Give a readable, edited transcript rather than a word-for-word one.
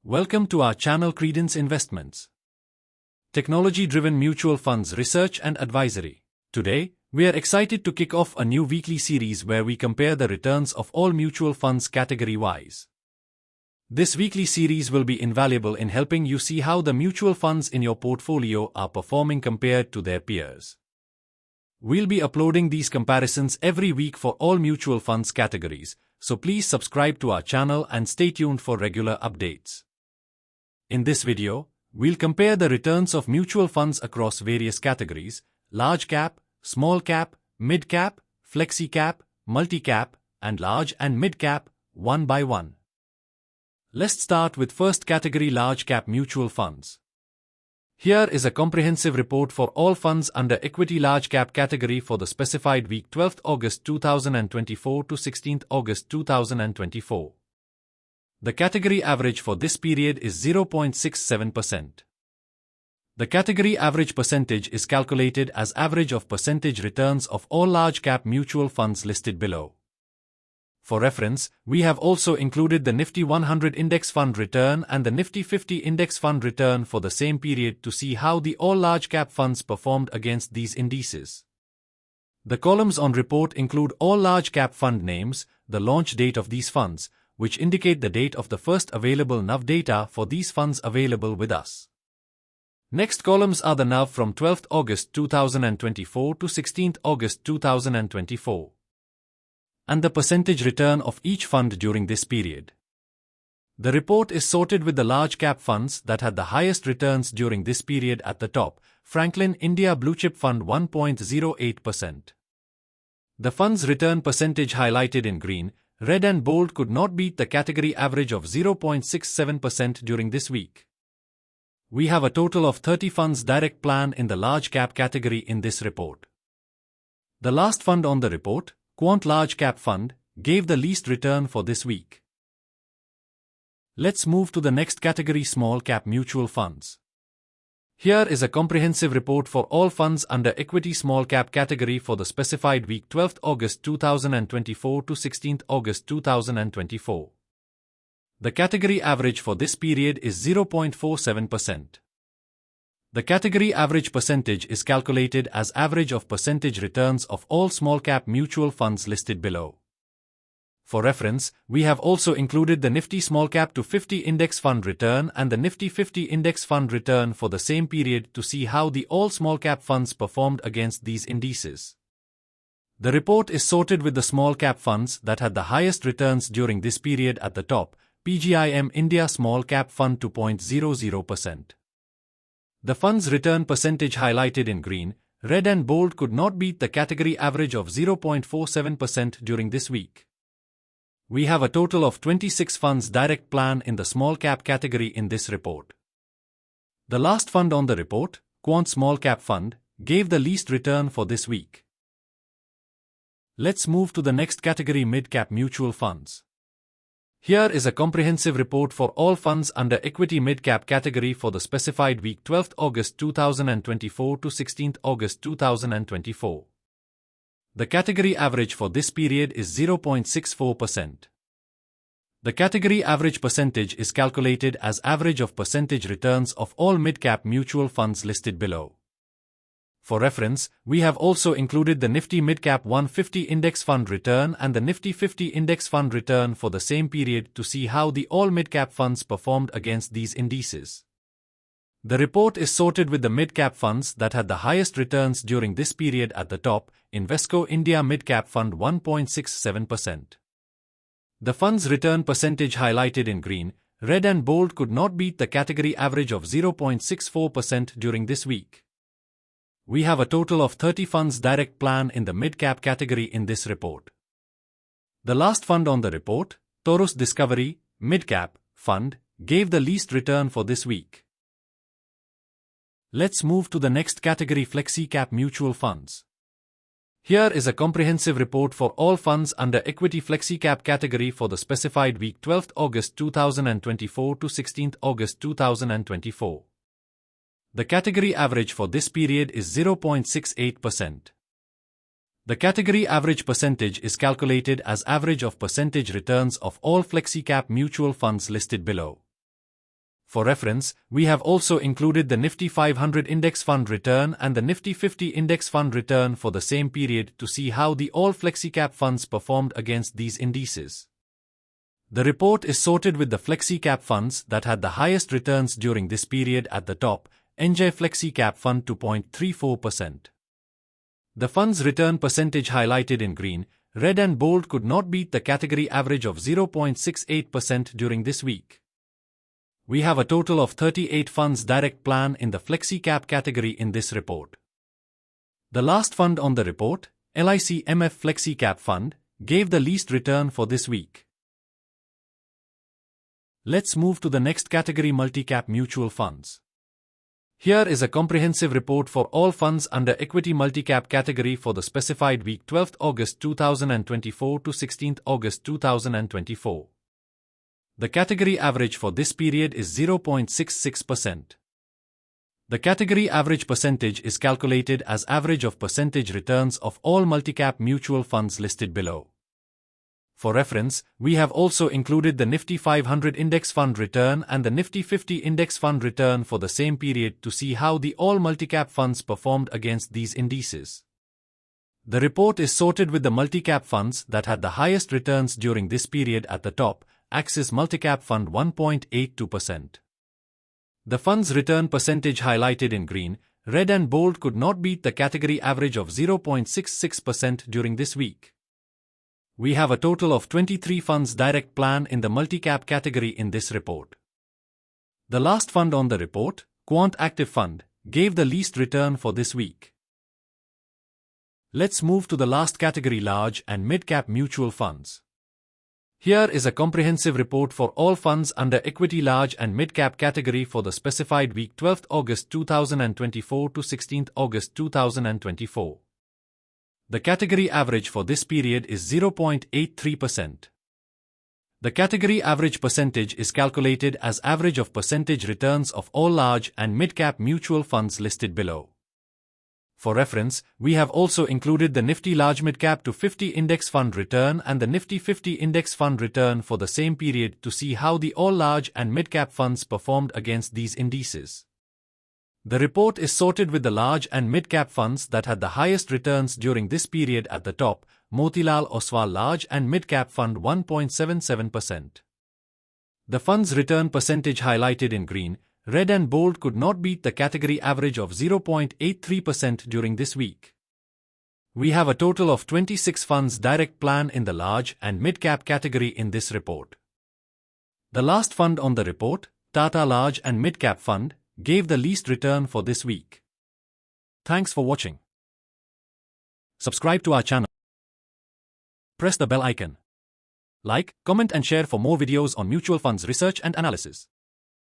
Welcome to our channel Credence Investments. Technology-driven mutual funds research and advisory. Today, we are excited to kick off a new weekly series where we compare the returns of all mutual funds category-wise. This weekly series will be invaluable in helping you see how the mutual funds in your portfolio are performing compared to their peers. We'll be uploading these comparisons every week for all mutual funds categories, so please subscribe to our channel and stay tuned for regular updates. In this video, we'll compare the returns of mutual funds across various categories: large cap, small cap, mid cap, flexi cap, multi cap, and large and mid cap, one by one. Let's start with first category: large cap mutual funds. Here is a comprehensive report for all funds under equity large cap category for the specified week 12th August 2024 to 16th August 2024. The category average for this period is 0.67%. The category average percentage is calculated as average of percentage returns of all large cap mutual funds listed below. For reference, we have also included the Nifty 100 Index Fund return and the Nifty 50 Index Fund return for the same period to see how the all large cap funds performed against these indices. The columns on report include all large cap fund names, the launch date of these funds, which indicate the date of the first available NAV data for these funds available with us. Next columns are the NAV from 12th August 2024 to 16th August 2024. And the percentage return of each fund during this period. The report is sorted with the large cap funds that had the highest returns during this period at the top: Franklin India Blue Chip Fund 1.08%. The fund's return percentage highlighted in green, red and bold could not beat the category average of 0.67% during this week. We have a total of 30 funds direct plan in the large cap category in this report. The last fund on the report, Quant Large Cap Fund, gave the least return for this week. Let's move to the next category: small cap mutual funds. Here is a comprehensive report for all funds under equity small cap category for the specified week 12th August 2024 to 16th August 2024. The category average for this period is 0.47%. The category average percentage is calculated as average of percentage returns of all small cap mutual funds listed below. For reference, we have also included the Nifty Small Cap to 50 Index Fund return and the Nifty 50 Index Fund return for the same period to see how the all small cap funds performed against these indices. The report is sorted with the small cap funds that had the highest returns during this period at the top: PGIM India Small Cap Fund 2.00%. The fund's return percentage highlighted in green, red and bold could not beat the category average of 0.47% during this week. We have a total of 26 funds direct plan in the small cap category in this report. The last fund on the report, Quant Small Cap Fund, gave the least return for this week. Let's move to the next category: mid cap mutual funds. Here is a comprehensive report for all funds under equity mid-cap category for the specified week 12th August 2024 to 16th August 2024. The category average for this period is 0.64%. The category average percentage is calculated as average of percentage returns of all mid-cap mutual funds listed below. For reference, we have also included the Nifty Midcap 150 Index Fund return and the Nifty 50 Index Fund return for the same period to see how the all midcap funds performed against these indices. The report is sorted with the midcap funds that had the highest returns during this period at the top: Invesco India Midcap Fund 1.67%. The fund's return percentage highlighted in green, red and bold could not beat the category average of 0.64% during this week. We have a total of 30 funds direct plan in the mid-cap category in this report. The last fund on the report, Taurus Discovery Mid-Cap Fund, gave the least return for this week. Let's move to the next category: Flexi Cap mutual funds. Here is a comprehensive report for all funds under equity Flexi Cap category for the specified week 12th August 2024 to 16th August 2024. The category average for this period is 0.68%. The category average percentage is calculated as average of percentage returns of all Flexi Cap mutual funds listed below. For reference, we have also included the Nifty 500 Index Fund return and the Nifty 50 Index Fund return for the same period to see how the all Flexi Cap funds performed against these indices. The report is sorted with the Flexi Cap funds that had the highest returns during this period at the top, NJ Flexi Cap Fund 2.34%. The fund's return percentage highlighted in green, red and bold could not beat the category average of 0.68% during this week. We have a total of 38 funds direct plan in the Flexi Cap category in this report. The last fund on the report, LIC MF Flexi Cap Fund, gave the least return for this week. Let's move to the next category, multi-cap mutual funds. Here is a comprehensive report for all funds under equity multi-cap category for the specified week 12th August 2024 to 16th August 2024. The category average for this period is 0.66%. The category average percentage is calculated as average of percentage returns of all multi-cap mutual funds listed below. For reference, we have also included the Nifty 500 Index Fund return and the Nifty 50 Index Fund return for the same period to see how the all multi-cap funds performed against these indices. The report is sorted with the multi-cap funds that had the highest returns during this period at the top, Axis Multi-Cap Fund 1.82%. The fund's return percentage highlighted in green, red and bold could not beat the category average of 0.66% during this week. We have a total of 23 funds direct plan in the multi-cap category in this report. The last fund on the report, Quant Active Fund, gave the least return for this week. Let's move to the last category, large and mid-cap mutual funds. Here is a comprehensive report for all funds under equity large and mid-cap category for the specified week 12th August 2024 to 16th August 2024. The category average for this period is 0.83%. The category average percentage is calculated as average of percentage returns of all large and mid-cap mutual funds listed below. For reference, we have also included the Nifty Large Mid-Cap to 50 Index Fund return and the Nifty 50 Index Fund return for the same period to see how the all large and mid-cap funds performed against these indices. The report is sorted with the large and mid-cap funds that had the highest returns during this period at the top, Motilal Oswal Large and Mid-Cap Fund 1.77%. The fund's return percentage highlighted in green, red and bold could not beat the category average of 0.83% during this week. We have a total of 26 funds direct plan in the large and mid-cap category in this report. The last fund on the report, Tata Large and Mid-Cap Fund, gave the least return for this week. Thanks for watching. Subscribe to our channel. Press the bell icon. Like, comment and share for more videos on mutual funds research and analysis.